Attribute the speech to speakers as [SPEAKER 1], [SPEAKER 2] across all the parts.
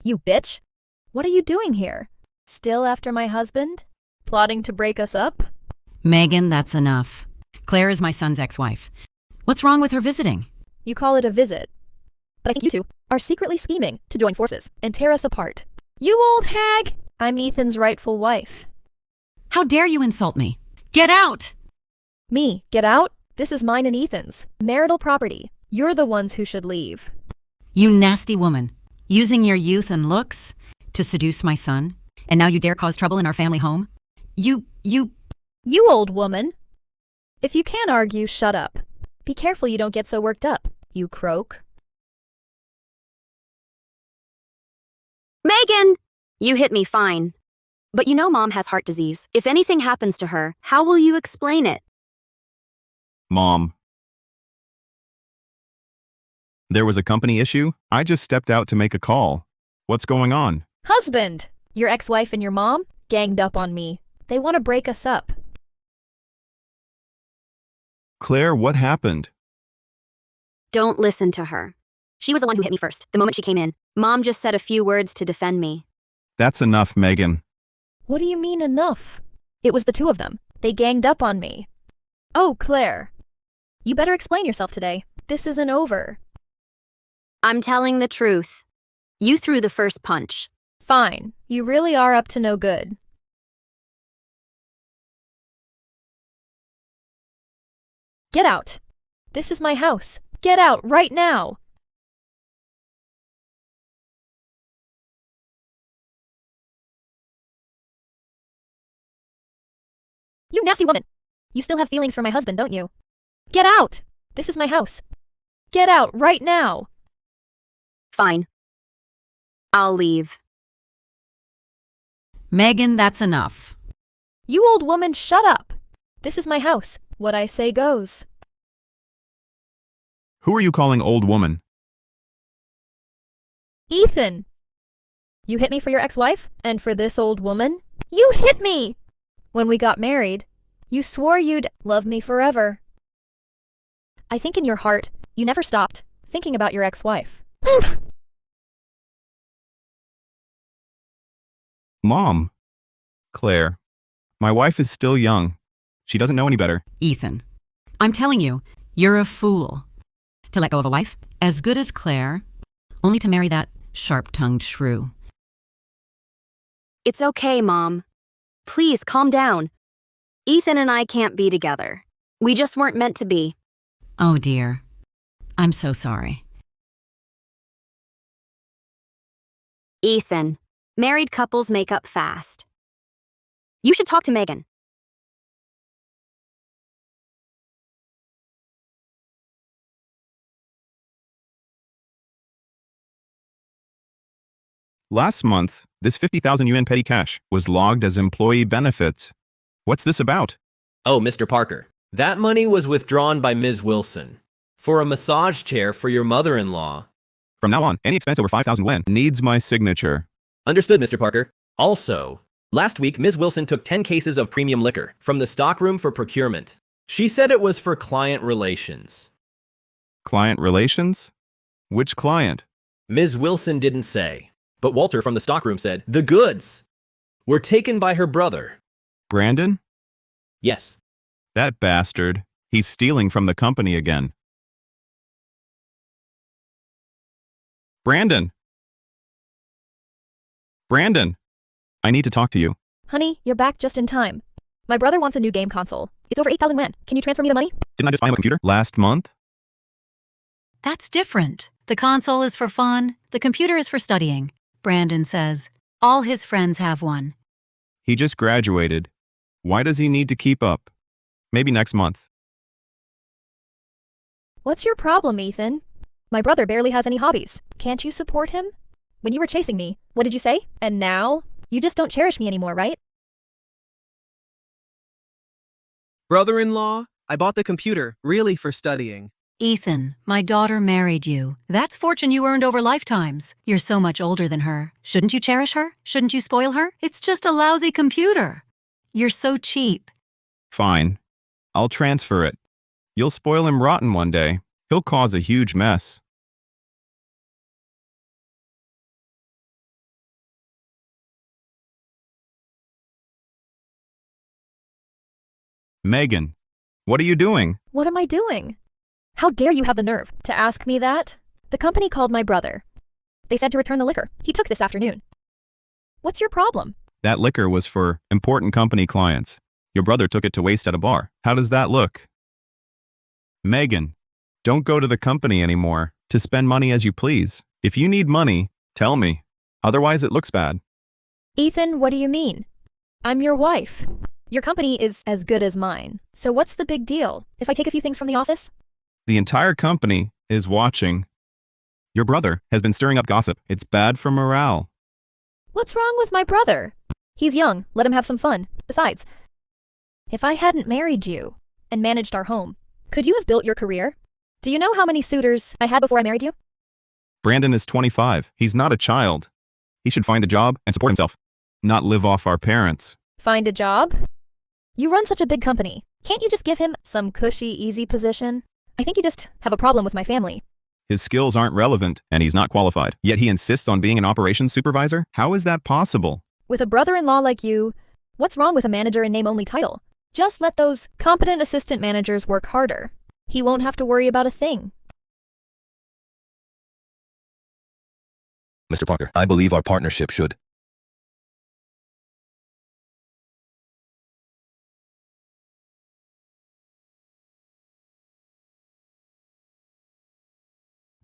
[SPEAKER 1] You bitch! What are you doing here? Still after my husband? Plotting to break us up?
[SPEAKER 2] Megan, that's enough. Claire is my son's ex-wife. What's wrong with her visiting?
[SPEAKER 1] You call it a visit. But I think you two are secretly scheming to join forces and tear us apart. You old hag! I'm Ethan's rightful wife.
[SPEAKER 2] How dare you insult me? Get out!
[SPEAKER 1] Me, get out? This is mine and Ethan's. Marital property. You're the ones who should leave.
[SPEAKER 2] You nasty woman. Using your youth and looks to seduce my son, and now you dare cause trouble in our family home? You
[SPEAKER 1] old woman. If you can't argue, shut up. Be careful you don't get so worked up, you croak.
[SPEAKER 3] Megan! You hit me fine. But you know Mom has heart disease. If anything happens to her, how will you explain it?
[SPEAKER 4] Mom. There was a company issue. I just stepped out to make a call. What's going on?
[SPEAKER 1] Husband! Your ex-wife and your mom ganged up on me. They want to break us up.
[SPEAKER 4] Claire, what happened?
[SPEAKER 3] Don't listen to her. She was the one who hit me first, the moment she came in. Mom just said a few words to defend me.
[SPEAKER 4] That's enough, Megan.
[SPEAKER 1] What do you mean enough? It was the two of them. They ganged up on me. Oh, Claire. You better explain yourself today. This isn't over.
[SPEAKER 3] I'm telling the truth. You threw the first punch.
[SPEAKER 1] Fine. You really are up to no good. Get out. This is my house. Get out right now. You nasty woman. You still have feelings for my husband, don't you? Get out. This is my house. Get out right now.
[SPEAKER 3] Fine. I'll leave.
[SPEAKER 2] Megan, that's enough.
[SPEAKER 1] You old woman, shut up. This is my house. What I say goes.
[SPEAKER 4] Who are you calling old woman?
[SPEAKER 1] Ethan. You hit me for your ex-wife? And for this old woman? You hit me! When we got married, you swore you'd love me forever. I think in your heart, you never stopped thinking about your ex-wife.
[SPEAKER 4] Mom. Claire. My wife is still young. She doesn't know any better.
[SPEAKER 2] Ethan, I'm telling you, you're a fool. To let go of a wife as good as Claire, only to marry that sharp-tongued shrew.
[SPEAKER 3] It's okay, Mom. Please, calm down. Ethan and I can't be together. We just weren't meant to be.
[SPEAKER 2] Oh dear. I'm so sorry.
[SPEAKER 3] Ethan, married couples make up fast. You should talk to Megan.
[SPEAKER 4] Last month, this 50,000 yuan petty cash was logged as employee benefits. What's this about?
[SPEAKER 5] Oh, Mr. Parker, that money was withdrawn by Ms. Wilson for a massage chair for your mother-in-law.
[SPEAKER 4] From now on, any expense over 5,000 yuan needs my signature.
[SPEAKER 5] Understood, Mr. Parker. Also, last week, Ms. Wilson took 10 cases of premium liquor from the stockroom for procurement. She said it was for client relations.
[SPEAKER 4] Client relations? Which client?
[SPEAKER 5] Ms. Wilson didn't say, but Walter from the stockroom said the goods were taken by her brother.
[SPEAKER 4] Brandon?
[SPEAKER 5] Yes.
[SPEAKER 4] That bastard. He's stealing from the company again. Brandon! Brandon! I need to talk to you.
[SPEAKER 1] Honey, you're back just in time. My brother wants a new game console. It's over 8,000 yuan. Can you transfer me the money?
[SPEAKER 4] Didn't I just buy him a computer last month?
[SPEAKER 2] That's different. The console is for fun. The computer is for studying. Brandon says. All his friends have one.
[SPEAKER 4] He just graduated. Why does he need to keep up? Maybe next month.
[SPEAKER 1] What's your problem, Ethan? My brother barely has any hobbies. Can't you support him? When you were chasing me, what did you say? And now? You just don't cherish me anymore, right?
[SPEAKER 6] Brother-in-law, I bought the computer, really for studying.
[SPEAKER 2] Ethan, my daughter married you. That's fortune you earned over lifetimes. You're so much older than her. Shouldn't you cherish her? Shouldn't you spoil her? It's just a lousy computer. You're so cheap.
[SPEAKER 4] Fine. I'll transfer it. You'll spoil him rotten one day. He'll cause a huge mess. Megan, what are you doing?
[SPEAKER 1] What am I doing? How dare you have the nerve to ask me that? The company called my brother. They said to return the liquor. He took this afternoon. What's your problem?
[SPEAKER 4] That liquor was for important company clients. Your brother took it to waste at a bar. How does that look? Megan, don't go to the company anymore to spend money as you please. If you need money, tell me. Otherwise, it looks bad.
[SPEAKER 1] Ethan, what do you mean? I'm your wife. Your company is as good as mine. So what's the big deal if I take a few things from the office?
[SPEAKER 4] The entire company is watching. Your brother has been stirring up gossip. It's bad for morale.
[SPEAKER 1] What's wrong with my brother? He's young. Let him have some fun. Besides, if I hadn't married you and managed our home, could you have built your career? Do you know how many suitors I had before I married you?
[SPEAKER 4] Brandon is 25. He's not a child. He should find a job and support himself, not live off our parents.
[SPEAKER 1] Find a job? You run such a big company. Can't you just give him some cushy, easy position? I think you just have a problem with my family.
[SPEAKER 4] His skills aren't relevant, and he's not qualified. Yet he insists on being an operations supervisor? How is that possible?
[SPEAKER 1] With a brother-in-law like you, what's wrong with a manager in name-only title? Just let those competent assistant managers work harder. He won't have to worry about a thing.
[SPEAKER 7] Mr. Parker, I believe our partnership should.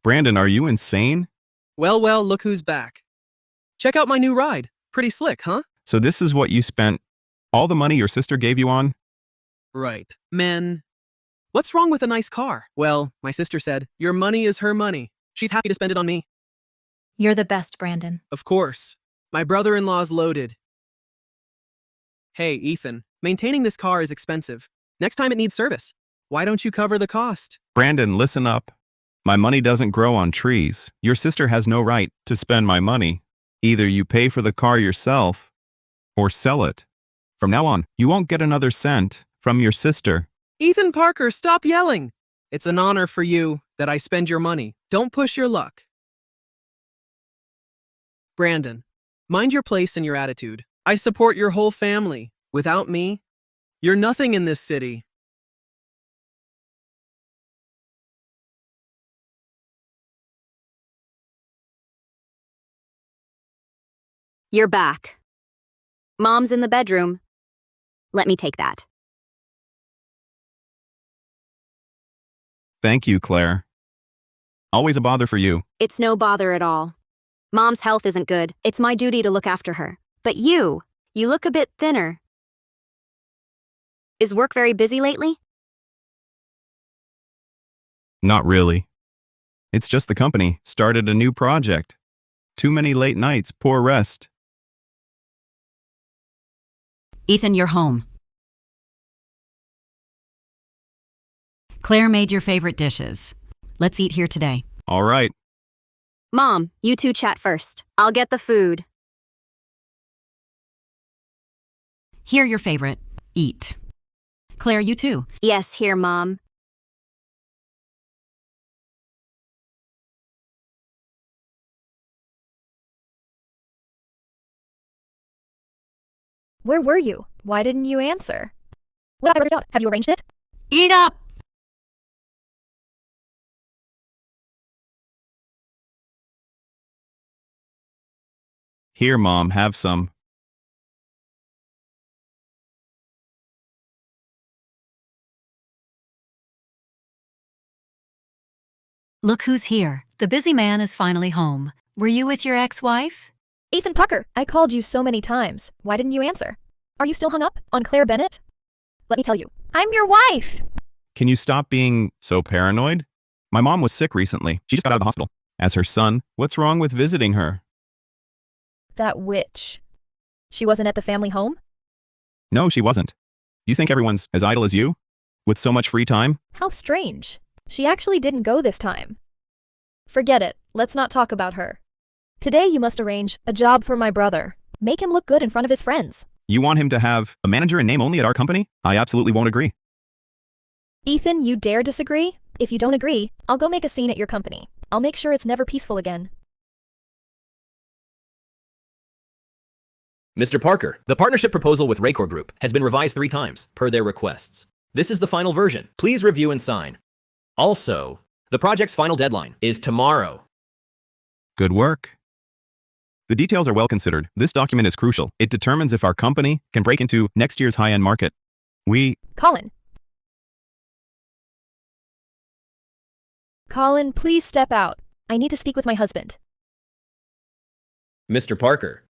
[SPEAKER 4] Brandon, are you insane?
[SPEAKER 6] Well, look who's back. Check out my new ride. Pretty slick, huh?
[SPEAKER 4] So this is what you spent all the money your sister gave you on?
[SPEAKER 6] Right. Men. What's wrong with a nice car? Well, my sister said, your money is her money. She's happy to spend it on me.
[SPEAKER 8] You're the best, Brandon.
[SPEAKER 6] Of course. My brother-in-law's loaded. Hey, Ethan, maintaining this car is expensive. Next time it needs service. Why don't you cover the cost?
[SPEAKER 4] Brandon, listen up. My money doesn't grow on trees. Your sister has no right to spend my money. Either you pay for the car yourself or sell it. From now on, you won't get another cent from your sister.
[SPEAKER 6] Ethan Parker, stop yelling. It's an honor for you that I spend your money. Don't push your luck. Brandon, mind your place and your attitude. I support your whole family. Without me, you're nothing in this city.
[SPEAKER 3] You're back. Mom's in the bedroom. Let me take that.
[SPEAKER 4] Thank you, Claire. Always a bother for you.
[SPEAKER 3] It's no bother at all. Mom's health isn't good. It's my duty to look after her. But you look a bit thinner. Is work very busy lately?
[SPEAKER 4] Not really. It's just the company started a new project. Too many late nights, poor rest.
[SPEAKER 2] Ethan, you're home. Claire made your favorite dishes. Let's eat here today.
[SPEAKER 4] All right.
[SPEAKER 3] Mom, you two chat first. I'll get the food.
[SPEAKER 2] Here, your favorite. Eat. Claire, you too.
[SPEAKER 3] Yes, here, Mom.
[SPEAKER 1] Where were you? Why didn't you answer? What about your job? Have you arranged it?
[SPEAKER 2] Eat up!
[SPEAKER 4] Here, Mom, have some.
[SPEAKER 2] Look who's here. The busy man is finally home. Were you with your ex-wife?
[SPEAKER 1] Ethan Parker, I called you so many times. Why didn't you answer? Are you still hung up on Claire Bennett? Let me tell you, I'm your wife!
[SPEAKER 4] Can you stop being so paranoid? My mom was sick recently. She just got out of the hospital. As her son, what's wrong with visiting her?
[SPEAKER 1] That witch. She wasn't at the family home?
[SPEAKER 4] No, she wasn't. You think everyone's as idle as you? With so much free time?
[SPEAKER 1] How strange. She actually didn't go this time. Forget it. Let's not talk about her. Today you must arrange a job for my brother. Make him look good in front of his friends.
[SPEAKER 4] You want him to have a manager in name only at our company? I absolutely won't agree.
[SPEAKER 1] Ethan, you dare disagree? If you don't agree, I'll go make a scene at your company. I'll make sure it's never peaceful again.
[SPEAKER 5] Mr. Parker, the partnership proposal with Raycor Group has been revised 3 times, per their requests. This is the final version. Please review and sign. Also, the project's final deadline is tomorrow.
[SPEAKER 4] Good work. The details are well considered. This document is crucial. It determines if our company can break into next year's high-end market.
[SPEAKER 1] Colin, please step out. I need to speak with my husband.
[SPEAKER 5] Mr. Parker.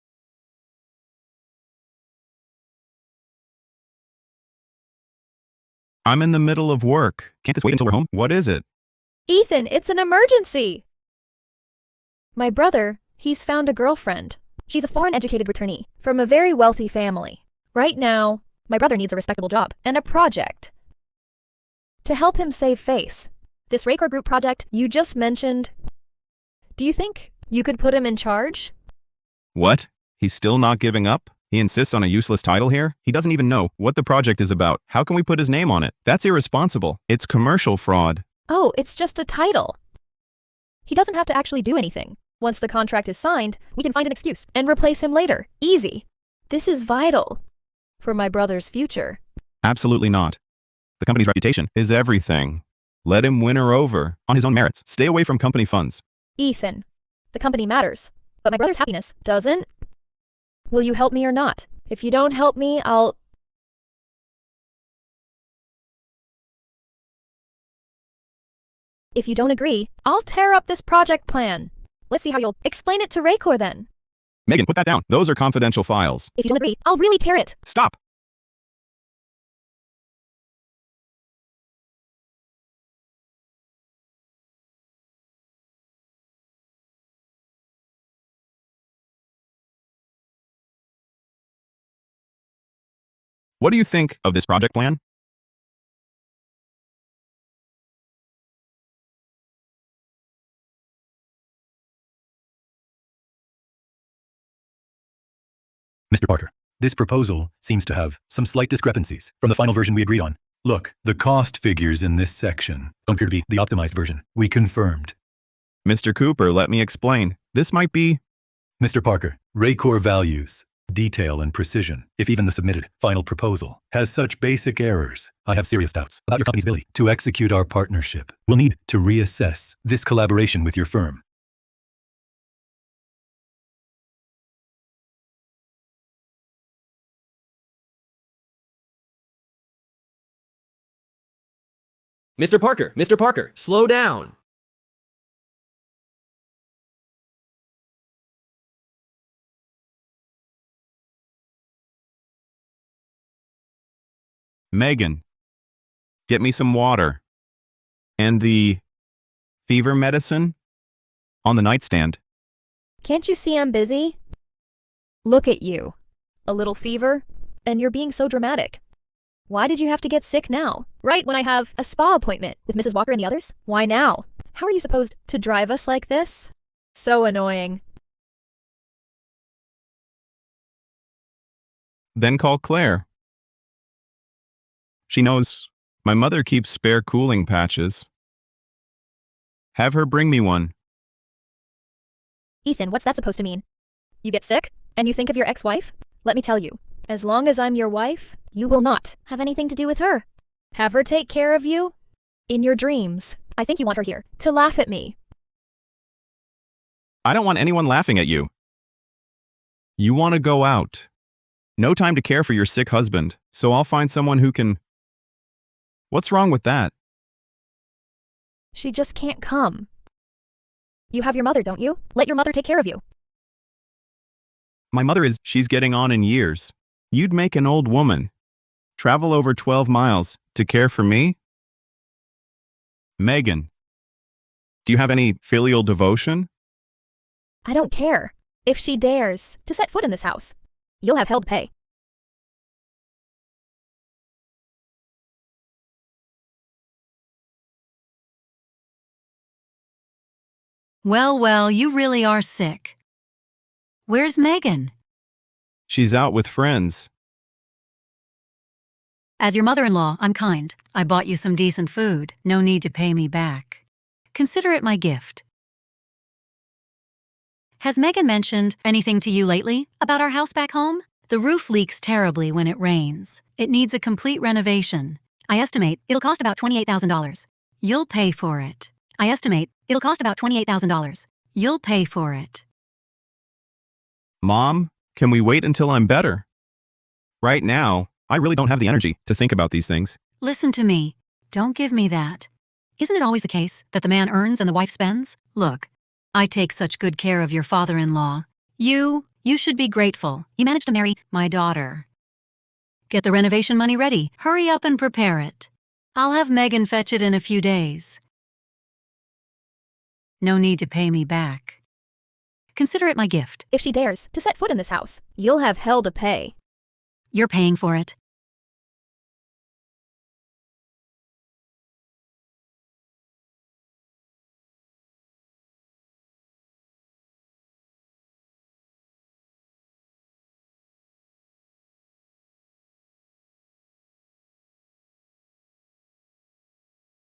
[SPEAKER 4] I'm in the middle of work. Can't this wait until we're home? What is it?
[SPEAKER 1] Ethan, it's an emergency! My brother, he's found a girlfriend. She's a foreign-educated returnee from a very wealthy family. Right now, my brother needs a respectable job and a project to help him save face. This Raycor Group project you just mentioned, do you think you could put him in charge?
[SPEAKER 4] What? He's still not giving up? He insists on a useless title here? He doesn't even know what the project is about. How can we put his name on it? That's irresponsible. It's commercial fraud.
[SPEAKER 1] Oh, it's just a title. He doesn't have to actually do anything. Once the contract is signed, we can find an excuse and replace him later. Easy. This is vital for my brother's future.
[SPEAKER 4] Absolutely not. The company's reputation is everything. Let him win her over on his own merits. Stay away from company funds.
[SPEAKER 1] Ethan, the company matters, but my brother's happiness doesn't. Will you help me or not? If you don't help me, If you don't agree, I'll tear up this project plan. Let's see how you'll explain it to Raycor then.
[SPEAKER 4] Megan, put that down. Those are confidential files.
[SPEAKER 1] If you don't agree, I'll really tear it.
[SPEAKER 4] Stop! What do you think of this project plan?
[SPEAKER 7] Mr. Parker, this proposal seems to have some slight discrepancies from the final version we agreed on. Look, the cost figures in this section don't appear to be the optimized version. We confirmed.
[SPEAKER 4] Mr. Cooper, let me explain. This might be...
[SPEAKER 7] Mr. Parker, Raycor values detail and precision. If even the submitted final proposal has such basic errors, I have serious doubts about your company's ability to execute our partnership. We'll need to reassess this collaboration with your firm.
[SPEAKER 5] Mr. Parker, slow down.
[SPEAKER 4] Megan, get me some water. And the fever medicine on the nightstand.
[SPEAKER 1] Can't you see I'm busy? Look at you. A little fever, and you're being so dramatic. Why did you have to get sick now? Right when I have a spa appointment with Mrs. Walker and the others? Why now? How are you supposed to drive us like this? So annoying.
[SPEAKER 4] Then call Claire. She knows my mother keeps spare cooling patches. Have her bring me one.
[SPEAKER 1] Ethan, what's that supposed to mean? You get sick, and you think of your ex-wife? Let me tell you, as long as I'm your wife, you will not have anything to do with her. Have her take care of you in your dreams. I think you want her here to laugh at me.
[SPEAKER 4] I don't want anyone laughing at you. You want to go out. No time to care for your sick husband, so I'll find someone who can... What's wrong with that?
[SPEAKER 1] She just can't come. You have your mother, don't you? Let your mother take care of you.
[SPEAKER 4] My mother she's getting on in years. You'd make an old woman travel over 12 miles to care for me? Megan, do you have any filial devotion?
[SPEAKER 1] I don't care. If she dares to set foot in this house, you'll have hell to pay.
[SPEAKER 2] Well, you really are sick. Where's Megan?
[SPEAKER 4] She's out with friends.
[SPEAKER 2] As your mother-in-law, I'm kind. I bought you some decent food. No need to pay me back. Consider it my gift. Has Megan mentioned anything to you lately about our house back home? The roof leaks terribly when it rains. It needs a complete renovation. I estimate it'll cost about $28,000. You'll pay for it. I estimate it'll cost about $28,000. You'll pay for it.
[SPEAKER 4] Mom, can we wait until I'm better? Right now, I really don't have the energy to think about these things.
[SPEAKER 2] Listen to me. Don't give me that. Isn't it always the case that the man earns and the wife spends? Look, I take such good care of your father-in-law. You should be grateful. You managed to marry my daughter. Get the renovation money ready. Hurry up and prepare it. I'll have Megan fetch it in a few days. No need to pay me back. Consider it my gift.
[SPEAKER 1] If she dares to set foot in this house, you'll have hell to pay.
[SPEAKER 2] You're paying for it.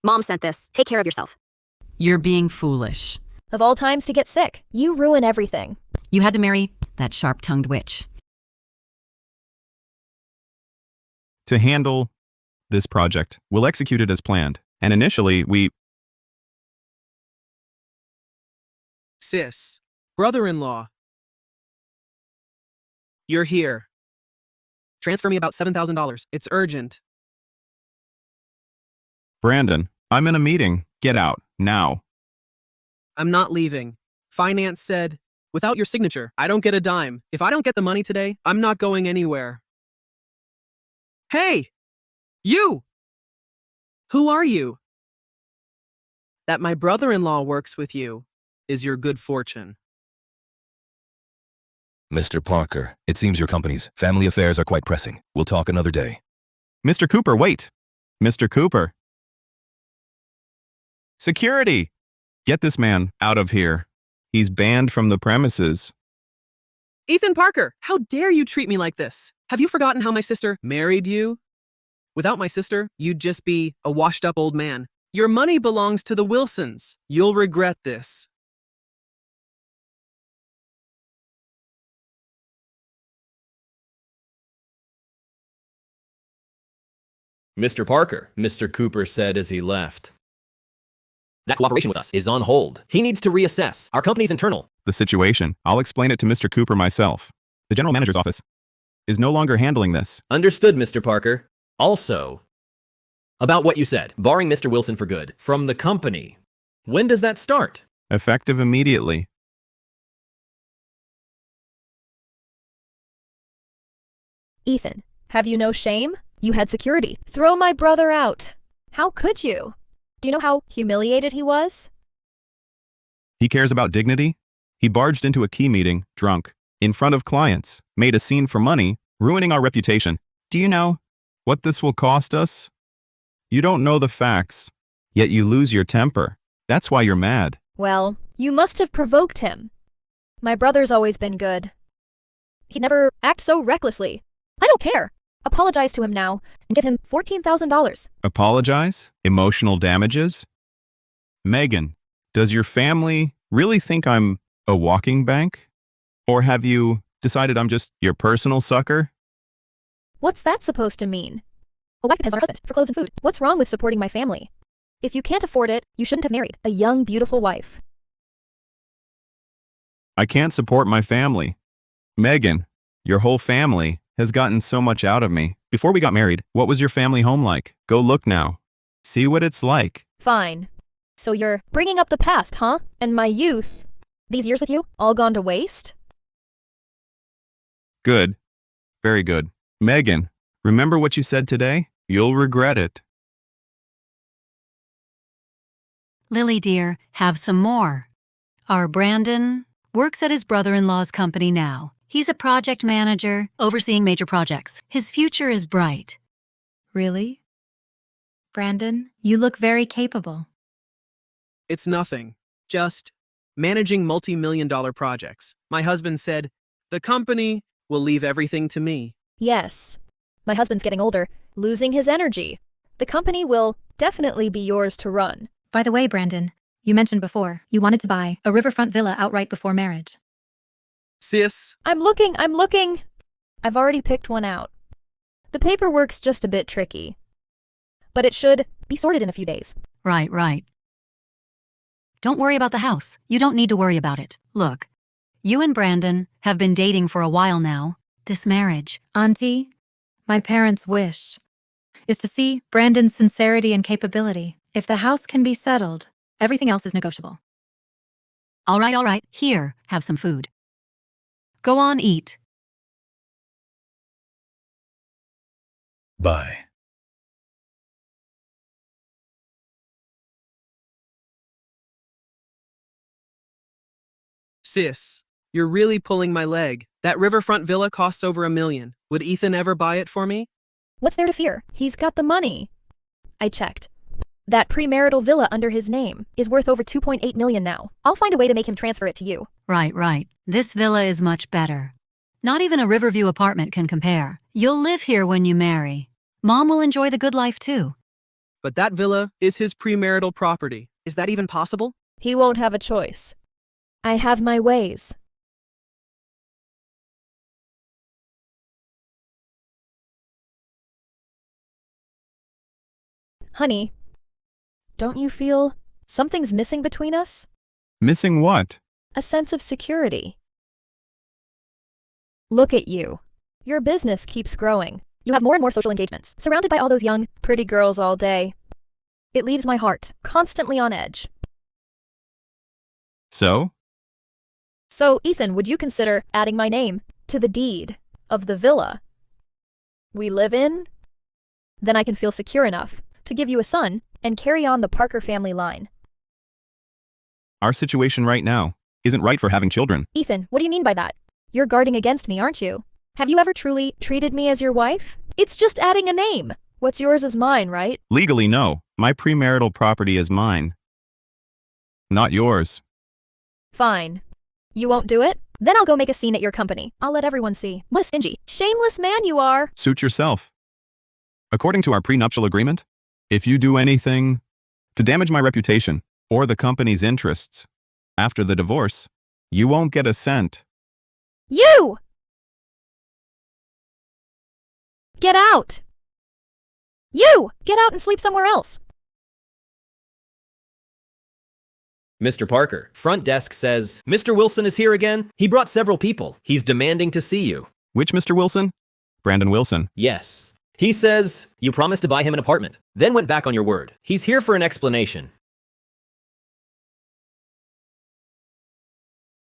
[SPEAKER 3] Mom sent this. Take care of yourself.
[SPEAKER 9] You're being foolish.
[SPEAKER 1] Of all times to get sick, you ruin everything.
[SPEAKER 9] You had to marry that sharp-tongued witch.
[SPEAKER 4] To handle this project, we'll execute it as planned. And initially,
[SPEAKER 6] Sis, brother-in-law. You're here. Transfer me about $7,000. It's urgent.
[SPEAKER 4] Brandon, I'm in a meeting. Get out, now.
[SPEAKER 6] I'm not leaving. Finance said, without your signature, I don't get a dime. If I don't get the money today, I'm not going anywhere. Hey! You! Who are you? That my brother-in-law works with you is your good fortune.
[SPEAKER 10] Mr. Parker, it seems your company's family affairs are quite pressing. We'll talk another day.
[SPEAKER 4] Mr. Cooper, wait! Mr. Cooper. Security! Get this man out of here. He's banned from the premises.
[SPEAKER 6] Ethan Parker, how dare you treat me like this? Have you forgotten how my sister married you? Without my sister, you'd just be a washed-up old man. Your money belongs to the Wilsons. You'll regret this.
[SPEAKER 5] Mr. Parker, Mr. Cooper said as he left. That cooperation with us is on hold. He needs to reassess. Our company's internal.
[SPEAKER 4] The situation. I'll explain it to Mr. Cooper myself. The general manager's office is no longer handling this.
[SPEAKER 5] Understood, Mr. Parker. Also, about what you said, barring Mr. Wilson for good, from the company. When does that start?
[SPEAKER 4] Effective immediately.
[SPEAKER 1] Ethan, have you no shame? You had security. Throw my brother out. How could you? Do you know how humiliated he was?
[SPEAKER 4] He cares about dignity? He barged into a key meeting, drunk, in front of clients, made a scene for money, ruining our reputation. Do you know what this will cost us? You don't know the facts, yet you lose your temper. That's why you're mad.
[SPEAKER 1] Well, you must have provoked him. My brother's always been good. He'd never act so recklessly. I don't care. Apologize to him now and give him $14,000.
[SPEAKER 4] Apologize? Emotional damages? Megan, does your family really think I'm a walking bank? Or have you decided I'm just your personal sucker?
[SPEAKER 1] What's that supposed to mean? A wife depends on her husband for clothes and food. What's wrong with supporting my family? If you can't afford it, you shouldn't have married a young, beautiful wife.
[SPEAKER 4] I can't support my family. Megan, your whole family has gotten so much out of me. Before we got married, what was your family home like? Go look now. See what it's like.
[SPEAKER 1] Fine. So you're bringing up the past, huh? And my youth? These years with you, all gone to waste?
[SPEAKER 4] Good. Very good. Megan, remember what you said today? You'll regret it.
[SPEAKER 2] Lily, dear, have some more. Our Brandon works at his brother-in-law's company now. He's a project manager, overseeing major projects. His future is bright.
[SPEAKER 8] Really? Brandon, you look very capable.
[SPEAKER 6] It's nothing. Just managing multi-million-dollar projects. My husband said, the company will leave everything to me.
[SPEAKER 1] Yes. My husband's getting older, losing his energy. The company will definitely be yours to run.
[SPEAKER 8] By the way, Brandon, you mentioned before you wanted to buy a riverfront villa outright before marriage.
[SPEAKER 6] Sis,
[SPEAKER 1] I'm looking. I've already picked one out. The paperwork's just a bit tricky. but it should be sorted in a few days.
[SPEAKER 2] Right. Don't worry about the house. You don't need to worry about it. Look, you and Brandon have been dating for a while now. This marriage.
[SPEAKER 8] Auntie, my parents' wish is to see Brandon's sincerity and capability. If the house can be settled, everything else is negotiable.
[SPEAKER 2] All right. Here, have some food. Go on, eat.
[SPEAKER 7] Bye.
[SPEAKER 6] Sis, you're really pulling my leg. That riverfront villa costs over $1 million. Would Ethan ever buy it for me?
[SPEAKER 1] What's there to fear? He's got the money. I checked. That premarital villa under his name is worth over $2.8 million now. I'll find a way to make him transfer it to you.
[SPEAKER 2] Right. This villa is much better. Not even a Riverview apartment can compare. You'll live here when you marry. Mom will enjoy the good life too.
[SPEAKER 6] But that villa is his premarital property. Is that even possible?
[SPEAKER 1] He won't have a choice. I have my ways. Honey, don't you feel something's missing between us?
[SPEAKER 4] Missing what?
[SPEAKER 1] A sense of security. Look at you. Your business keeps growing. You have more and more social engagements, surrounded by all those young, pretty girls all day. It leaves my heart constantly on edge.
[SPEAKER 4] So,
[SPEAKER 1] Ethan, would you consider adding my name to the deed of the villa we live in? Then I can feel secure enough to give you a son and carry on the Parker family line.
[SPEAKER 4] our situation right now isn't right for having children.
[SPEAKER 1] Ethan, what do you mean by that? You're guarding against me, aren't you? Have you ever truly treated me as your wife? It's just adding a name. What's yours is mine, right?
[SPEAKER 4] Legally, no. My premarital property is mine, not yours.
[SPEAKER 1] Fine. You won't do it? Then I'll go make a scene at your company. I'll let everyone see. What a stingy, shameless man you are.
[SPEAKER 4] Suit yourself. According to our prenuptial agreement, if you do anything to damage my reputation or the company's interests after the divorce, you won't get a cent.
[SPEAKER 1] You! Get out! You! Get out and sleep somewhere else.
[SPEAKER 5] Mr. Parker, front desk says, Mr. Wilson is here again. He brought several people. He's demanding to see you.
[SPEAKER 4] Which Mr. Wilson? Brandon Wilson.
[SPEAKER 5] Yes. He says you promised to buy him an apartment, then went back on your word. He's here for an explanation.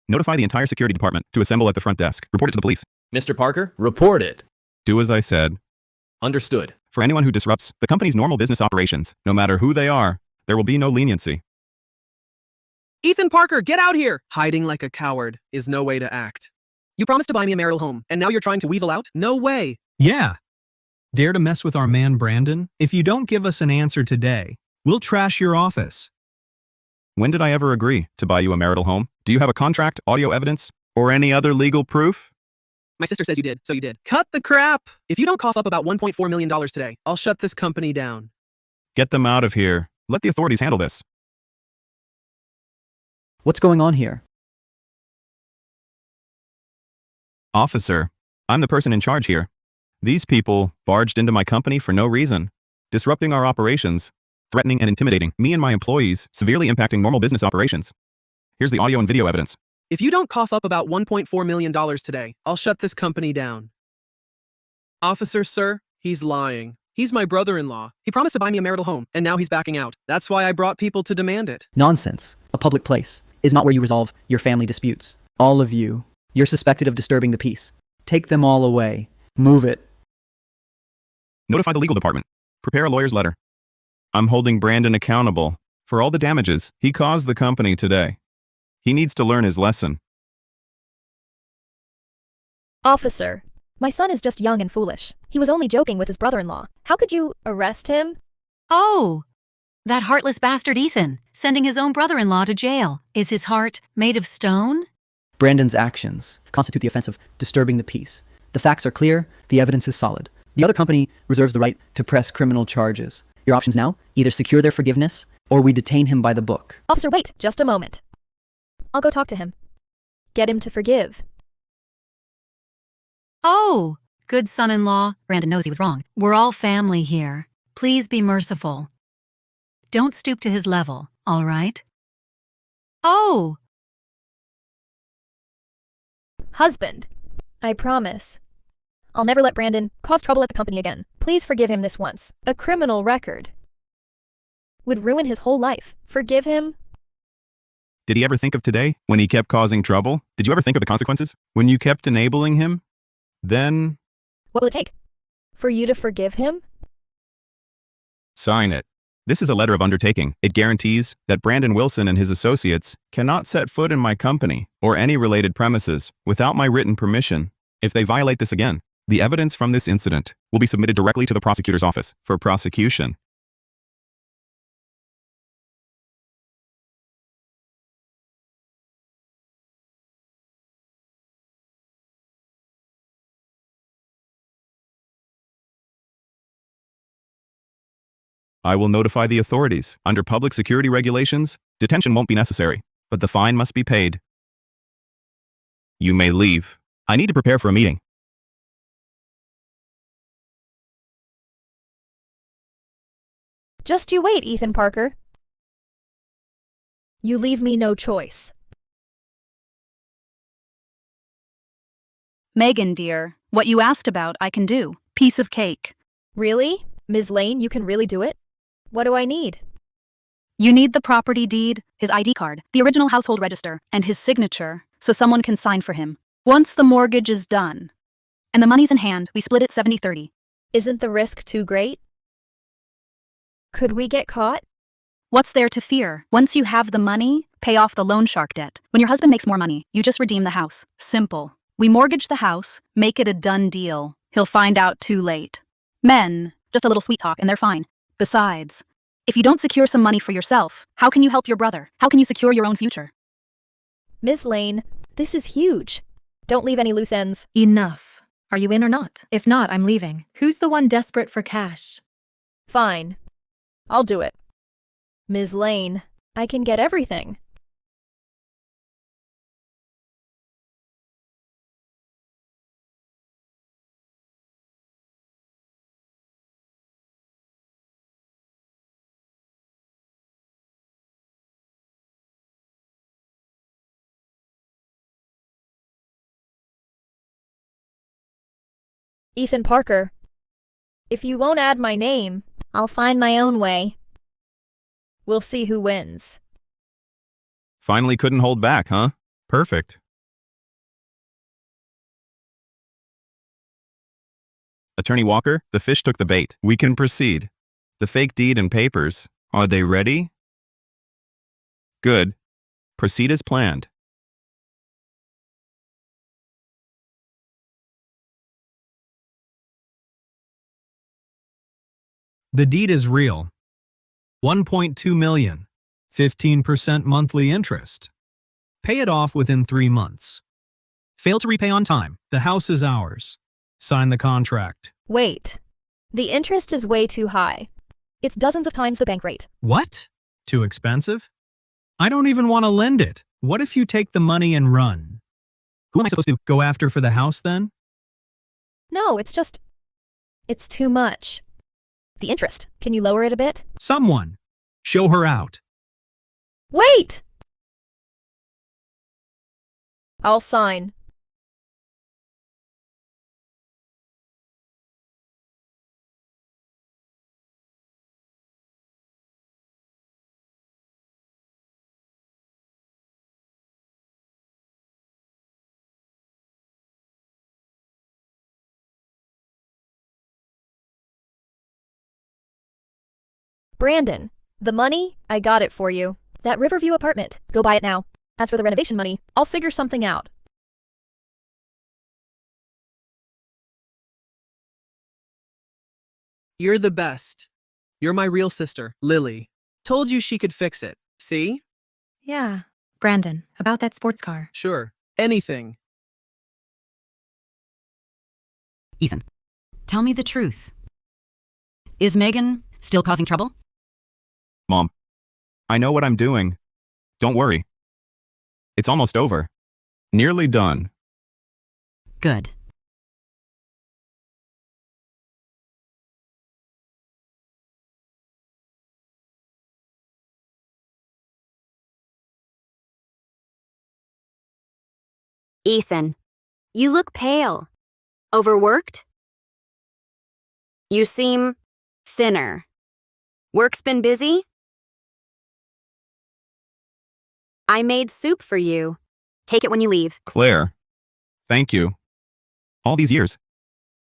[SPEAKER 4] Notify the entire security department to assemble at the front desk. Report it to the police.
[SPEAKER 5] Mr. Parker, report it.
[SPEAKER 4] Do as I said.
[SPEAKER 5] Understood.
[SPEAKER 4] For anyone who disrupts the company's normal business operations, no matter who they are, there will be no leniency.
[SPEAKER 6] Ethan Parker, get out here! Hiding like a coward is no way to act. You promised to buy me a marital home, and now you're trying to weasel out? No way!
[SPEAKER 11] Yeah. Dare to mess with our man Brandon? If you don't give us an answer today, we'll trash your office.
[SPEAKER 4] When did I ever agree to buy you a marital home? Do you have a contract, audio evidence, or any other legal proof?
[SPEAKER 6] My sister says you did, so you did. Cut the crap! If you don't cough up about $1.4 million today, I'll shut this company down.
[SPEAKER 4] Get them out of here. Let the authorities handle this.
[SPEAKER 12] What's going on here?
[SPEAKER 4] Officer, I'm the person in charge here. These people barged into my company for no reason, disrupting our operations, threatening and intimidating me and my employees, severely impacting normal business operations. Here's the audio and video evidence.
[SPEAKER 6] If you don't cough up about $1.4 million today, I'll shut this company down. Officer, sir, he's lying. He's my brother-in-law. He promised to buy me a marital home, and now he's backing out. That's why I brought people to demand it.
[SPEAKER 12] Nonsense. A public place is not where you resolve your family disputes. All of you, you're suspected of disturbing the peace. Take them all away. Move it.
[SPEAKER 4] Notify the legal department. Prepare a lawyer's letter. I'm holding Brandon accountable for all the damages he caused the company today. He needs to learn his lesson.
[SPEAKER 1] Officer, my son is just young and foolish. He was only joking with his brother-in-law. How could you arrest him?
[SPEAKER 2] Oh, that heartless bastard Ethan, sending his own brother-in-law to jail. Is his heart made of stone?
[SPEAKER 12] Brandon's actions constitute the offense of disturbing the peace. The facts are clear. The evidence is solid. The other company reserves the right to press criminal charges. Your options now, either secure their forgiveness or we detain him by the book.
[SPEAKER 1] Officer, wait just a moment. I'll go talk to him. Get him to forgive.
[SPEAKER 2] Oh, good son-in-law. Brandon knows he was wrong. We're all family here. Please be merciful. Don't stoop to his level, all right? Oh!
[SPEAKER 1] Husband, I promise. I'll never let Brandon cause trouble at the company again. Please forgive him this once. A criminal record would ruin his whole life. Forgive him?
[SPEAKER 4] Did he ever think of today, when he kept causing trouble? Did you ever think of the consequences? When you kept enabling him? Then...
[SPEAKER 1] What will it take? For you to forgive him?
[SPEAKER 4] Sign it. This is a letter of undertaking. It guarantees that Brandon Wilson and his associates cannot set foot in my company or any related premises without my written permission. If they violate this again, the evidence from this incident will be submitted directly to the prosecutor's office for prosecution. I will notify the authorities. Under public security regulations, detention won't be necessary, but the fine must be paid. You may leave. I need to prepare for a meeting.
[SPEAKER 1] Just you wait, Ethan Parker. You leave me no choice.
[SPEAKER 13] Megan, dear, what you asked about, I can do. Piece of cake.
[SPEAKER 1] Really? Ms. Lane, you can really do it? What do I need?
[SPEAKER 13] You need the property deed, his ID card, the original household register, and his signature, so someone can sign for him. Once the mortgage is done, and the money's in hand, we split it 70-30.
[SPEAKER 1] Isn't the risk too great? Could we get caught?
[SPEAKER 13] What's there to fear? Once you have the money, pay off the loan shark debt. When your husband makes more money, you just redeem the house. Simple. We mortgage the house, make it a done deal. He'll find out too late. Men, just a little sweet talk and they're fine. Besides, if you don't secure some money for yourself, how can you help your brother? How can you secure your own future?
[SPEAKER 1] Ms. Lane, this is huge. Don't leave any loose ends.
[SPEAKER 8] Enough. Are you in or not? If not, I'm leaving. Who's the one desperate for cash?
[SPEAKER 1] Fine. I'll do it. Ms. Lane, I can get everything. Ethan Parker, if you won't add my name, I'll find my own way. We'll see who wins.
[SPEAKER 4] Finally couldn't hold back, huh? Perfect. Attorney Walker, the fish took the bait. We can proceed. The fake deed and papers, are they ready? Good. Proceed as planned.
[SPEAKER 11] The deed is real. 1.2 million, 15% monthly interest. Pay it off within 3 months. Fail to repay on time. The house is ours. Sign the contract.
[SPEAKER 1] Wait. The interest is way too high. It's dozens of times the bank rate.
[SPEAKER 11] What? Too expensive? I don't even want to lend it. What if you take the money and run? Who am I supposed to go after for the house then?
[SPEAKER 1] No, it's too much. The interest. Can you lower it a bit?
[SPEAKER 11] Someone. Show her out.
[SPEAKER 1] Wait! I'll sign. Brandon, the money, I got it for you. That Riverview apartment, go buy it now. As for the renovation money, I'll figure something out.
[SPEAKER 6] You're the best. You're my real sister, Lily. Told you she could fix it. See?
[SPEAKER 8] Yeah. Brandon, about that sports car.
[SPEAKER 6] Sure. Anything.
[SPEAKER 9] Ethan, tell me the truth. Is Megan still causing trouble?
[SPEAKER 4] Mom, I know what I'm doing. Don't worry. It's almost over. Nearly done.
[SPEAKER 9] Good.
[SPEAKER 3] Ethan, you look pale. Overworked? You seem thinner. Work's been busy? I made soup for you. Take it when you leave.
[SPEAKER 4] Claire, thank you. All these years,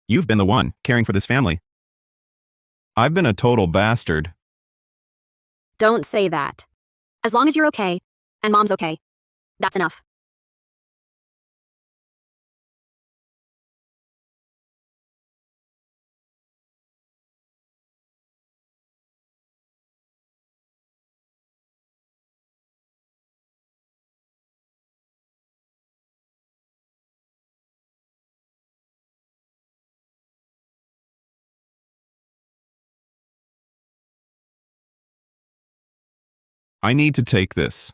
[SPEAKER 4] you've been the one caring for this family. I've been a total bastard.
[SPEAKER 3] Don't say that. As long as you're okay, and Mom's okay, that's enough.
[SPEAKER 4] I need to take this.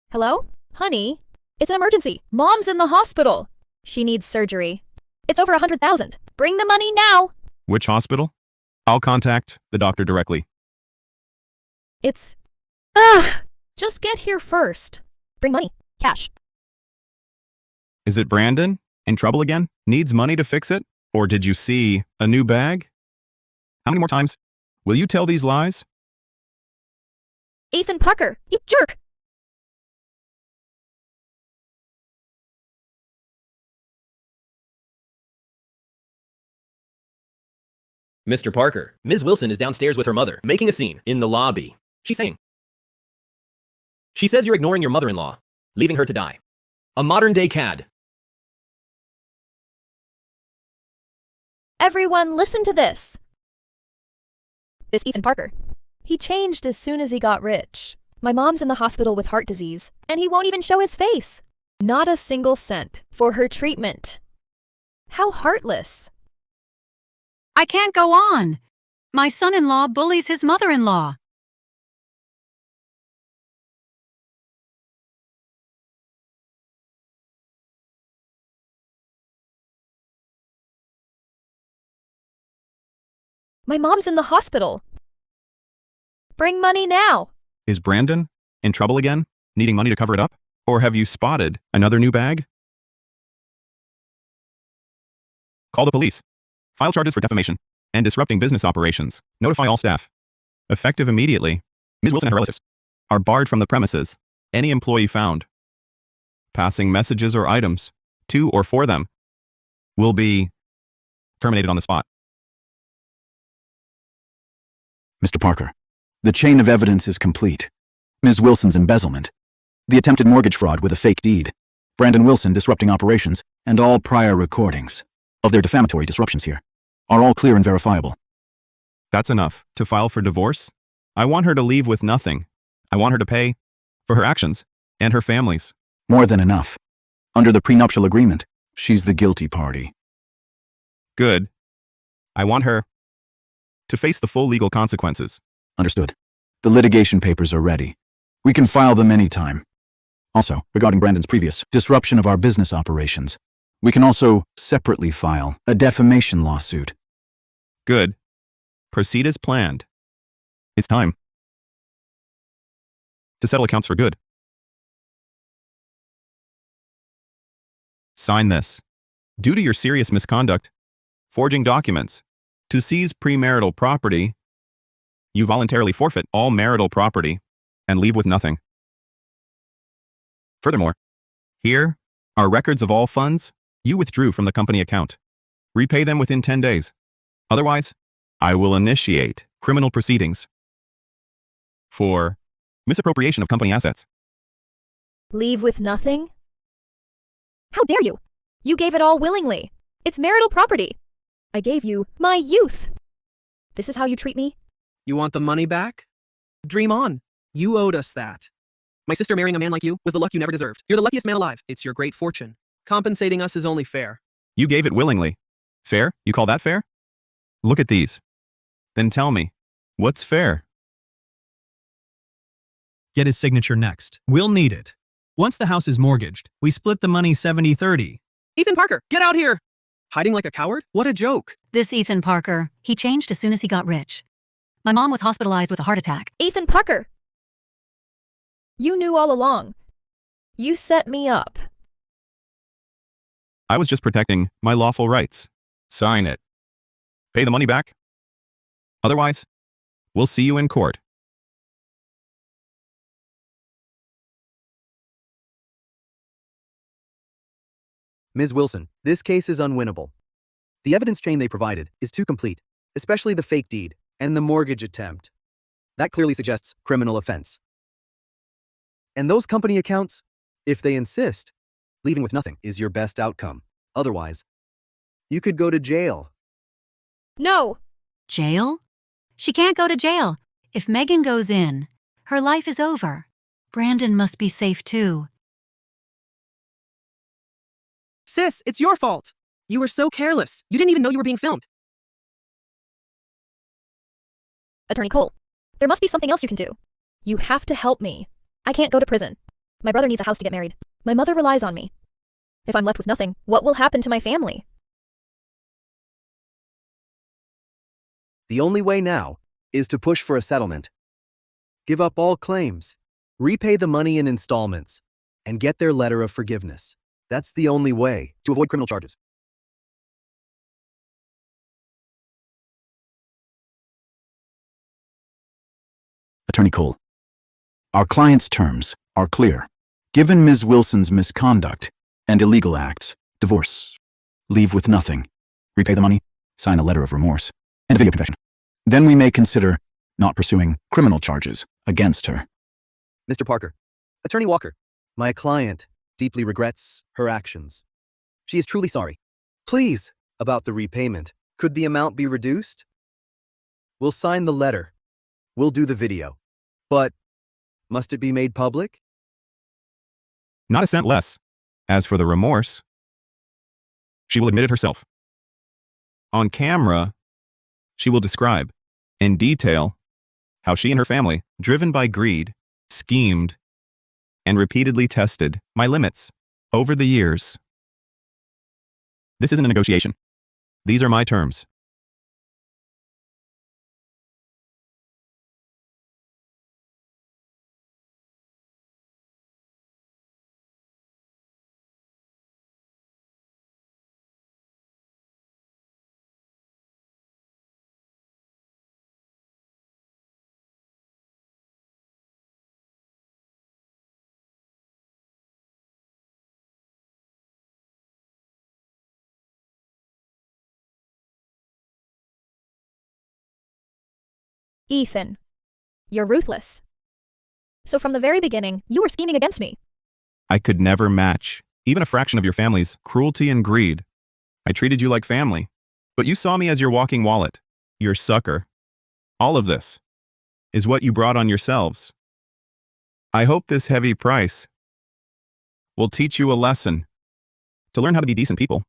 [SPEAKER 1] Hello? Honey? It's an emergency. Mom's in the hospital. She needs surgery. It's over 100,000. Bring the money now.
[SPEAKER 4] Which hospital? I'll contact the doctor directly.
[SPEAKER 1] It's... Just get here first. Bring money. Cash.
[SPEAKER 4] Is it Brandon? In trouble again? Needs money to fix it? Or did you see a new bag? How many more times will you tell these lies?
[SPEAKER 1] Ethan Parker, you jerk!
[SPEAKER 5] Mr. Parker, Ms. Wilson is downstairs with her mother, making a scene in the lobby. She's saying, she says you're ignoring your mother-in-law, leaving her to die. A modern-day cad.
[SPEAKER 1] Everyone, listen to this. This Ethan Parker. He changed as soon as he got rich. My mom's in the hospital with heart disease, and he won't even show his face. Not a single cent for her treatment. How heartless.
[SPEAKER 2] I can't go on. My son-in-law bullies his mother-in-law.
[SPEAKER 1] My mom's in the hospital. Bring money now.
[SPEAKER 4] Is Brandon in trouble again? Needing money to cover it up? Or have you spotted another new bag? Call the police. File charges for defamation and disrupting business operations. Notify all staff. Effective immediately. Ms. Wilson and her relatives are barred from the premises. Any employee found passing messages or items to or for them will be terminated on the spot.
[SPEAKER 14] Mr. Parker, the chain of evidence is complete. Ms. Wilson's embezzlement, the attempted mortgage fraud with a fake deed, Brandon Wilson disrupting operations, and all prior recordings of their defamatory disruptions here are all clear and verifiable.
[SPEAKER 4] That's enough to file for divorce? I want her to leave with nothing. I want her to pay for her actions and her family's.
[SPEAKER 14] More than enough. Under the prenuptial agreement, she's the guilty party.
[SPEAKER 4] Good. I want her to face the full legal consequences.
[SPEAKER 14] Understood. The litigation papers are ready. We can file them anytime. Also, regarding Brandon's previous disruption of our business operations, we can also separately file a defamation lawsuit.
[SPEAKER 4] Good. Proceed as planned. It's time to settle accounts for good. Sign this. Due to your serious misconduct, forging documents to seize premarital property, you voluntarily forfeit all marital property and leave with nothing. Furthermore, here are records of all funds you withdrew from the company account. Repay them within 10 days. Otherwise, I will initiate criminal proceedings for misappropriation of company assets.
[SPEAKER 1] Leave with nothing? How dare you? You gave it all willingly. It's marital property. I gave you my youth. This is how you treat me?
[SPEAKER 6] You want the money back? Dream on. You owed us that. My sister marrying a man like you was the luck you never deserved. You're the luckiest man alive. It's your great fortune. Compensating us is only fair.
[SPEAKER 4] You gave it willingly. Fair? You call that fair? Look at these. Then tell me, what's fair?
[SPEAKER 11] Get his signature next. We'll need it. Once the house is mortgaged, we split the money 70-30.
[SPEAKER 6] Ethan Parker, get out here! Hiding like a coward? What a joke.
[SPEAKER 2] This Ethan Parker, he changed as soon as he got rich. My mom was hospitalized with a heart attack.
[SPEAKER 1] Ethan Parker! You knew all along. You set me up.
[SPEAKER 4] I was just protecting my lawful rights. Sign it. Pay the money back. Otherwise, we'll see you in court.
[SPEAKER 15] Ms. Wilson, this case is unwinnable. The evidence chain they provided is too complete, especially the fake deed and the mortgage attempt. That clearly suggests criminal offense. And those company accounts, if they insist, leaving with nothing is your best outcome. Otherwise, you could go to jail.
[SPEAKER 1] No!
[SPEAKER 2] Jail? She can't go to jail. If Megan goes in, her life is over. Brandon must be safe too.
[SPEAKER 6] Sis, it's your fault. You were so careless. You didn't even know you were being filmed.
[SPEAKER 1] Attorney Cole, there must be something else you can do. You have to help me. I can't go to prison. My brother needs a house to get married. My mother relies on me. If I'm left with nothing, what will happen to my family?
[SPEAKER 15] The only way now is to push for a settlement. Give up all claims, repay the money in installments, and get their letter of forgiveness. That's the only way to avoid criminal charges.
[SPEAKER 14] Attorney Cole, our client's terms are clear. Given Ms. Wilson's misconduct and illegal acts, divorce, leave with nothing, repay the money, sign a letter of remorse, and a video confession. Then we may consider not pursuing criminal charges against her.
[SPEAKER 15] Mr. Parker, Attorney Walker, my client deeply regrets her actions. She is truly sorry. Please, about the repayment, could the amount be reduced? We'll sign the letter. We'll do the video. But must it be made public?
[SPEAKER 4] Not a cent less. As for the remorse, she will admit it herself. On camera, she will describe, in detail, how she and her family, driven by greed, schemed, and repeatedly tested my limits over the years. This isn't a negotiation. These are my terms.
[SPEAKER 1] Ethan, you're ruthless. So from the very beginning, you were scheming against me.
[SPEAKER 4] I could never match even a fraction of your family's cruelty and greed. I treated you like family, but you saw me as your walking wallet, your sucker. All of this is what you brought on yourselves. I hope this heavy price will teach you a lesson to learn how to be decent people.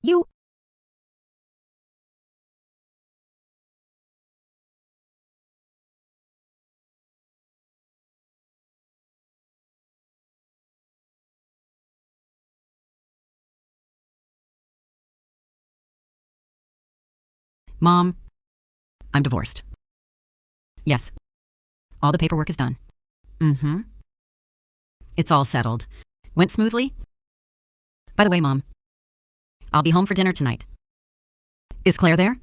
[SPEAKER 1] You...
[SPEAKER 9] Mom, I'm divorced. Yes. All the paperwork is done. Mm-hmm. It's all settled. Went smoothly? By the way, Mom, I'll be home for dinner tonight. Is Claire there?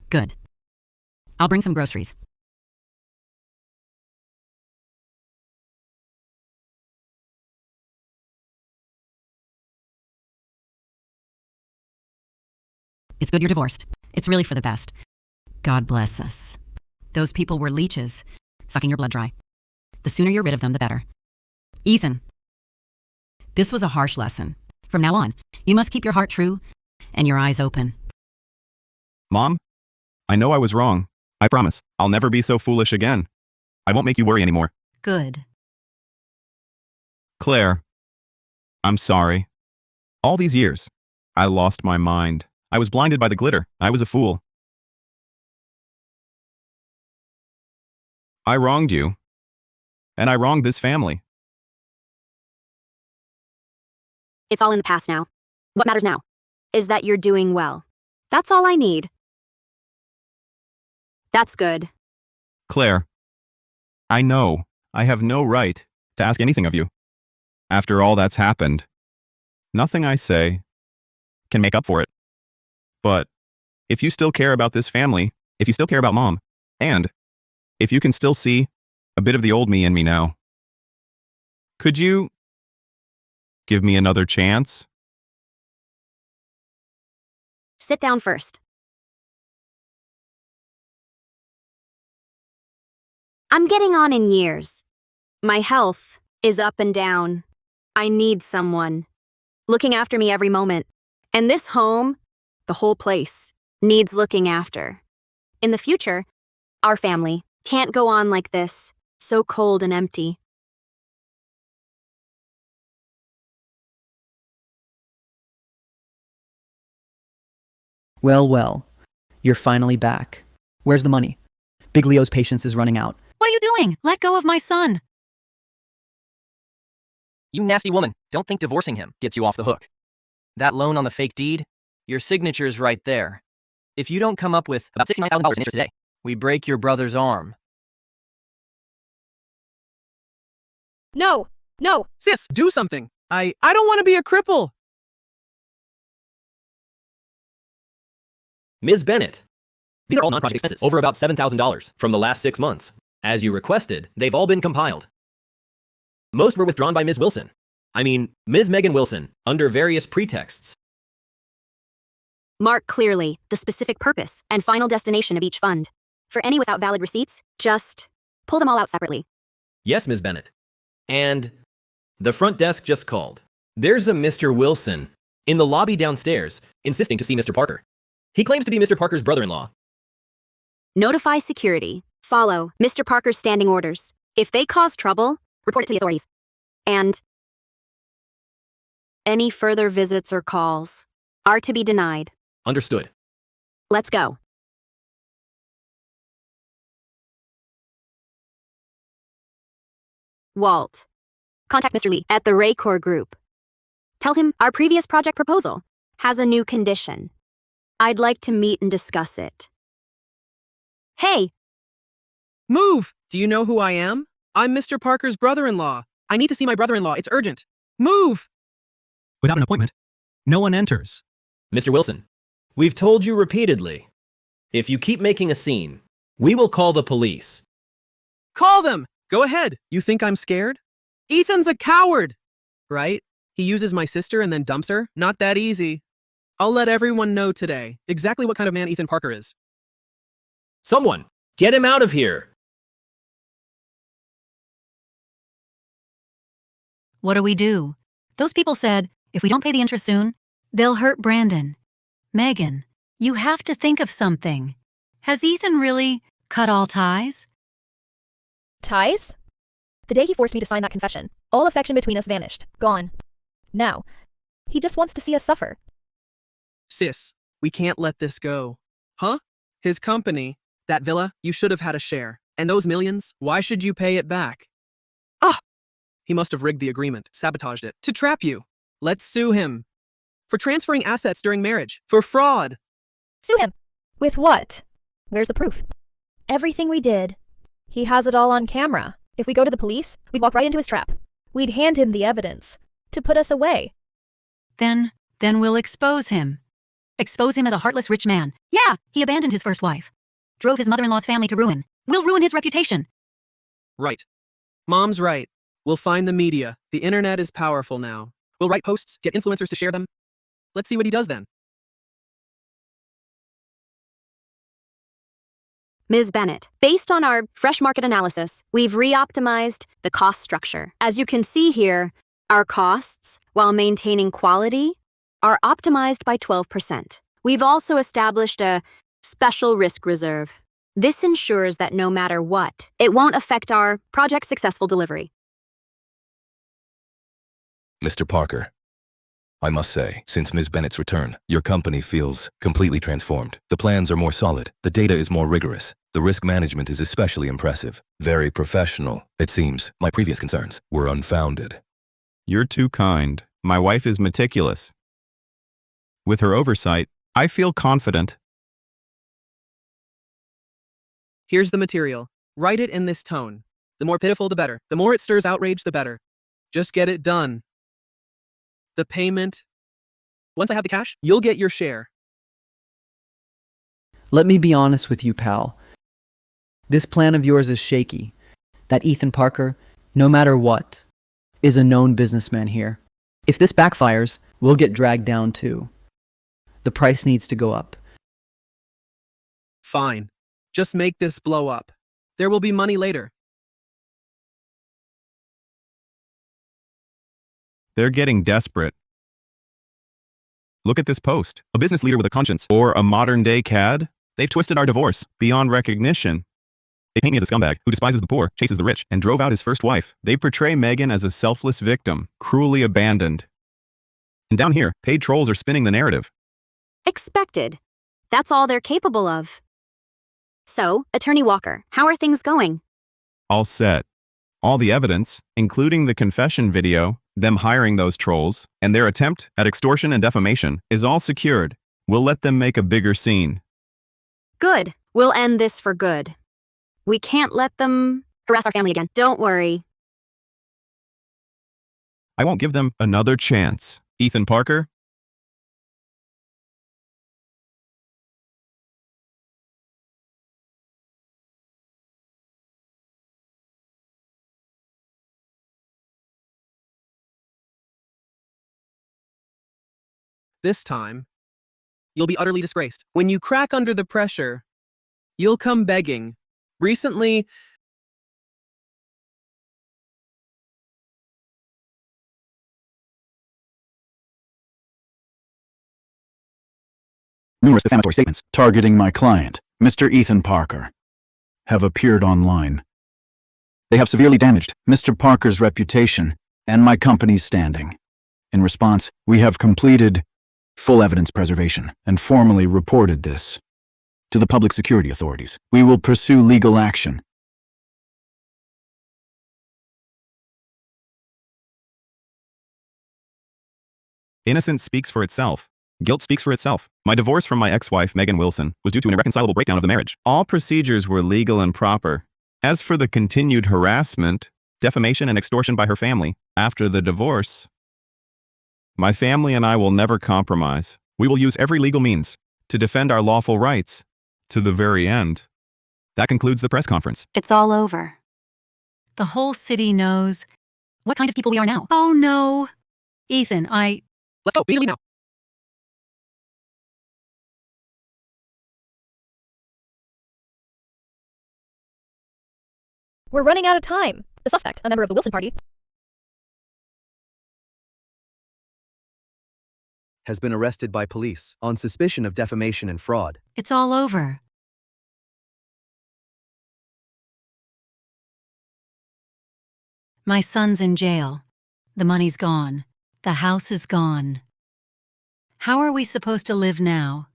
[SPEAKER 9] Good. I'll bring some groceries. It's good you're divorced. It's really for the best. God bless us. Those people were leeches, sucking your blood dry. The sooner you're rid of them, the better. Ethan, this was a harsh lesson. From now on, you must keep your heart true and your eyes open.
[SPEAKER 4] Mom, I know I was wrong. I promise. I'll never be so foolish again. I won't make you worry anymore.
[SPEAKER 2] Good.
[SPEAKER 4] Claire, I'm sorry. All these years, I lost my mind. I was blinded by the glitter. I was a fool. I wronged you, and I wronged this family.
[SPEAKER 3] It's all in the past now. What matters now is that you're doing well. That's all I need. That's good.
[SPEAKER 4] Claire, I know I have no right to ask anything of you. After all that's happened, nothing I say can make up for it. But if you still care about this family, if you still care about Mom, and if you can still see a bit of the old me in me now, could you give me another chance?
[SPEAKER 3] Sit down first. I'm getting on in years. My health is up and down. I need someone looking after me every moment. And this home, the whole place, needs looking after. In the future, our family can't go on like this, so cold and empty.
[SPEAKER 12] Well, well. You're finally back. Where's the money? Big Leo's patience is running out.
[SPEAKER 9] What are you doing? Let go of my son.
[SPEAKER 16] You nasty woman. Don't think divorcing him gets you off the hook. That loan on the fake deed, your signature's right there. If you don't come up with about $69,000 in interest today, we break your brother's arm.
[SPEAKER 1] No! No!
[SPEAKER 6] Sis, do something. I don't want to be a cripple.
[SPEAKER 5] Ms. Bennett, these are all non-project expenses, over about $7,000 from the last 6 months. As you requested, they've all been compiled. Most were withdrawn by Ms. Wilson. I mean, Ms. Megan Wilson, under various pretexts.
[SPEAKER 3] Mark clearly the specific purpose and final destination of each fund. For any without valid receipts, just pull them all out separately.
[SPEAKER 5] Yes, Ms. Bennett. And the front desk just called. There's a Mr. Wilson in the lobby downstairs, insisting to see Mr. Parker. He claims to be Mr. Parker's brother-in-law.
[SPEAKER 3] Notify security. Follow Mr. Parker's standing orders. If they cause trouble, report it to the authorities. And any further visits or calls are to be denied.
[SPEAKER 5] Understood.
[SPEAKER 3] Let's go. Walt. Contact Mr. Lee at the Raycor Group. Tell him our previous project proposal has a new condition. I'd like to meet and discuss it. Hey!
[SPEAKER 6] Move! Do you know who I am? I'm Mr. Parker's brother-in-law. I need to see my brother-in-law. It's urgent. Move!
[SPEAKER 11] Without an appointment, no one enters.
[SPEAKER 5] Mr. Wilson, we've told you repeatedly, if you keep making a scene, we will call the police.
[SPEAKER 6] Call them! Go ahead. You think I'm scared? Ethan's a coward! Right? He uses my sister and then dumps her? Not that easy. I'll let everyone know today exactly what kind of man Ethan Parker is.
[SPEAKER 5] Someone, get him out of here!
[SPEAKER 2] What do we do? Those people said, if we don't pay the interest soon, they'll hurt Brandon. Megan, you have to think of something. Has Ethan really cut all ties?
[SPEAKER 1] Ties? The day he forced me to sign that confession, all affection between us vanished. Gone. Now, he just wants to see us suffer.
[SPEAKER 6] Sis, we can't let this go. Huh? His company, that villa, you should have had a share. And those millions, why should you pay it back? Ah! He must have rigged the agreement, sabotaged it, to trap you. Let's sue him. For transferring assets during marriage. For fraud.
[SPEAKER 1] Sue him. With what? Where's the proof? Everything we did. He has it all on camera. If we go to the police, we'd walk right into his trap. We'd hand him the evidence to put us away.
[SPEAKER 2] Then we'll expose him. Expose him as a heartless rich man. Yeah, he abandoned his first wife. Drove his mother-in-law's family to ruin. We'll ruin his reputation.
[SPEAKER 6] Right. Mom's right. We'll find the media. The internet is powerful now. We'll write posts, get influencers to share them. Let's see what he does then.
[SPEAKER 3] Ms. Bennett, based on our fresh market analysis, we've re-optimized the cost structure. As you can see here, our costs, while maintaining quality, are optimized by 12%. We've also established a special risk reserve. This ensures that no matter what, it won't affect our project's successful delivery.
[SPEAKER 10] Mr. Parker, I must say, since Ms. Bennett's return, your company feels completely transformed. The plans are more solid, the data is more rigorous, the risk management is especially impressive, very professional. It seems my previous concerns were unfounded.
[SPEAKER 4] You're too kind. My wife is meticulous. With her oversight, I feel confident.
[SPEAKER 6] Here's the material. Write it in this tone. The more pitiful, the better. The more it stirs outrage, the better. Just get it done. The payment. Once I have the cash, you'll get your share.
[SPEAKER 12] Let me be honest with you, pal. This plan of yours is shaky. That Ethan Parker, no matter what, is a known businessman here. If this backfires, we'll get dragged down too. The price needs to go up.
[SPEAKER 6] Fine. Just make this blow up. There will be money later.
[SPEAKER 4] They're getting desperate. Look at this post. A business leader with a conscience, or a modern-day cad? They've twisted our divorce beyond recognition. They paint me as a scumbag who despises the poor, chases the rich, and drove out his first wife. They portray Megan as a selfless victim, cruelly abandoned. And down here, paid trolls are spinning the narrative.
[SPEAKER 3] Expected. That's all they're capable of. So, Attorney Walker, how are things going?
[SPEAKER 4] All set. All the evidence, including the confession video, them hiring those trolls, and their attempt at extortion and defamation, is all secured. We'll let them make a bigger scene.
[SPEAKER 3] Good. We'll end this for good. We can't let them harass our family again. Don't worry.
[SPEAKER 4] I won't give them another chance. Ethan Parker?
[SPEAKER 6] This time, you'll be utterly disgraced. When you crack under the pressure, you'll come begging. Recently,
[SPEAKER 14] Numerous defamatory statements targeting my client, Mr. Ethan Parker, have appeared online. They have severely damaged Mr. Parker's reputation and my company's standing. In response, we have completed full evidence preservation and formally reported this to the public security authorities. We will pursue legal action.
[SPEAKER 4] Innocence speaks for itself. Guilt speaks for itself. My divorce from my ex-wife, Megan Wilson, was due to an irreconcilable breakdown of the marriage. All procedures were legal and proper. As for the continued harassment, defamation, and extortion by her family, after the divorce, my family and I will never compromise. We will use every legal means to defend our lawful rights to the very end. That concludes the press conference.
[SPEAKER 2] It's all over. The whole city knows what kind of people we are now. Oh no. Ethan,
[SPEAKER 6] let's go, immediately now.
[SPEAKER 1] We're running out of time. The suspect, a member of the Wilson party,
[SPEAKER 15] has been arrested by police on suspicion of defamation and fraud.
[SPEAKER 2] It's all over. My son's in jail. The money's gone. The house is gone. How are we supposed to live now?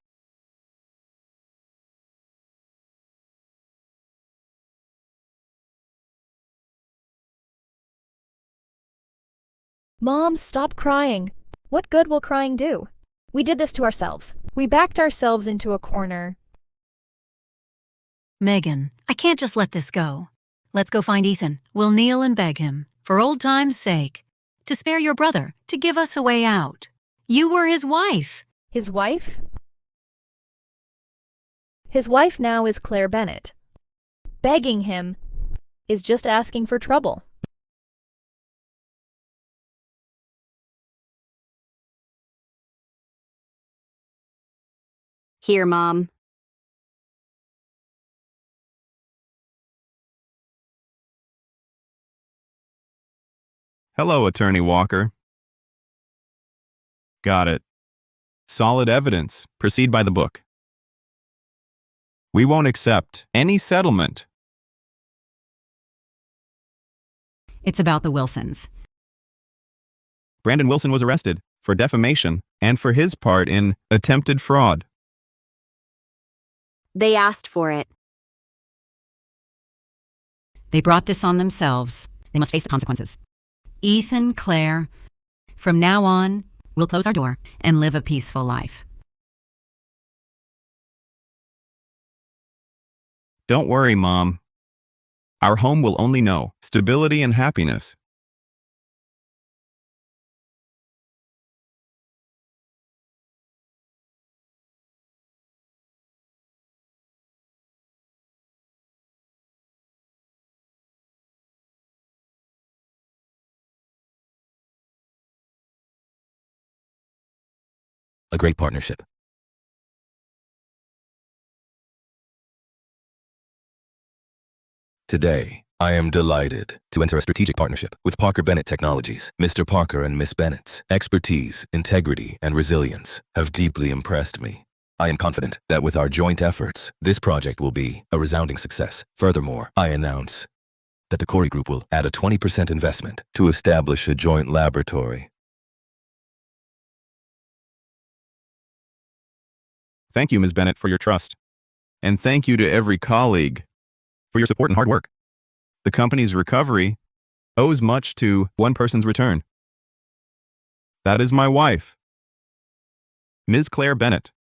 [SPEAKER 1] Mom, stop crying. What good will crying do? We did this to ourselves. We backed ourselves into a corner.
[SPEAKER 2] Megan, I can't just let this go. Let's go find Ethan. We'll kneel and beg him, for old time's sake, to spare your brother, to give us a way out. You were his wife.
[SPEAKER 1] His wife? His wife now is Claire Bennett. Begging him is just asking for trouble.
[SPEAKER 3] Here, Mom.
[SPEAKER 4] Hello, Attorney Walker. Got it. Solid evidence. Proceed by the book. We won't accept any settlement.
[SPEAKER 9] It's about the Wilsons.
[SPEAKER 4] Brandon Wilson was arrested for defamation and for his part in attempted fraud.
[SPEAKER 3] They asked for it.
[SPEAKER 9] They brought this on themselves. They must face the consequences. Ethan, Claire, From now on, we'll close our door and live a peaceful life.
[SPEAKER 4] Don't worry, Mom. Our home will only know stability and happiness.
[SPEAKER 10] A great partnership. Today, I am delighted to enter a strategic partnership with Parker Bennett Technologies. Mr. Parker and Miss Bennett's expertise, integrity, and resilience have deeply impressed me. I am confident that with our joint efforts, this project will be a resounding success. Furthermore, I announce that the Corey Group will add a 20% investment to establish a joint laboratory.
[SPEAKER 4] Thank you, Ms. Bennett, for your trust. And thank you to every colleague for your support and hard work. The company's recovery owes much to one person's return. That is my wife, Ms. Claire Bennett.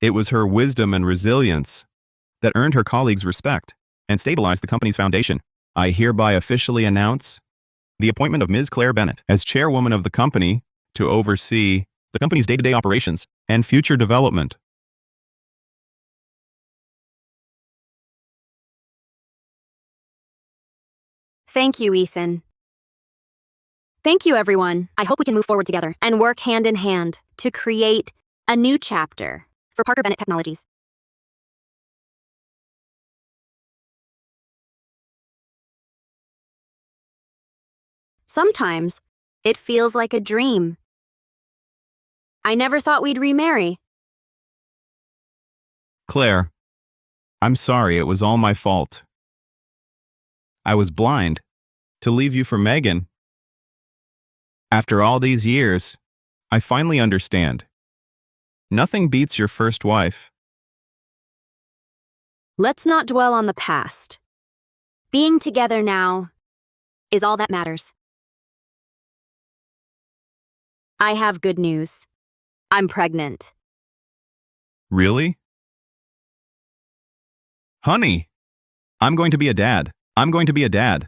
[SPEAKER 4] It was her wisdom and resilience that earned her colleagues' respect and stabilized the company's foundation. I hereby officially announce the appointment of Ms. Claire Bennett as chairwoman of the company to oversee the company's day-to-day operations and future development.
[SPEAKER 3] Thank you, Ethan. Thank you, everyone. I hope we can move forward together and work hand in hand to create a new chapter for Parker Bennett Technologies. Sometimes it feels like a dream. I never thought we'd remarry.
[SPEAKER 4] Claire, I'm sorry, it was all my fault. I was blind to leave you for Megan. After all these years, I finally understand. Nothing beats your first wife.
[SPEAKER 3] Let's not dwell on the past. Being together now is all that matters. I have good news. I'm pregnant.
[SPEAKER 4] Really? Honey, I'm going to be a dad. I'm going to be a dad.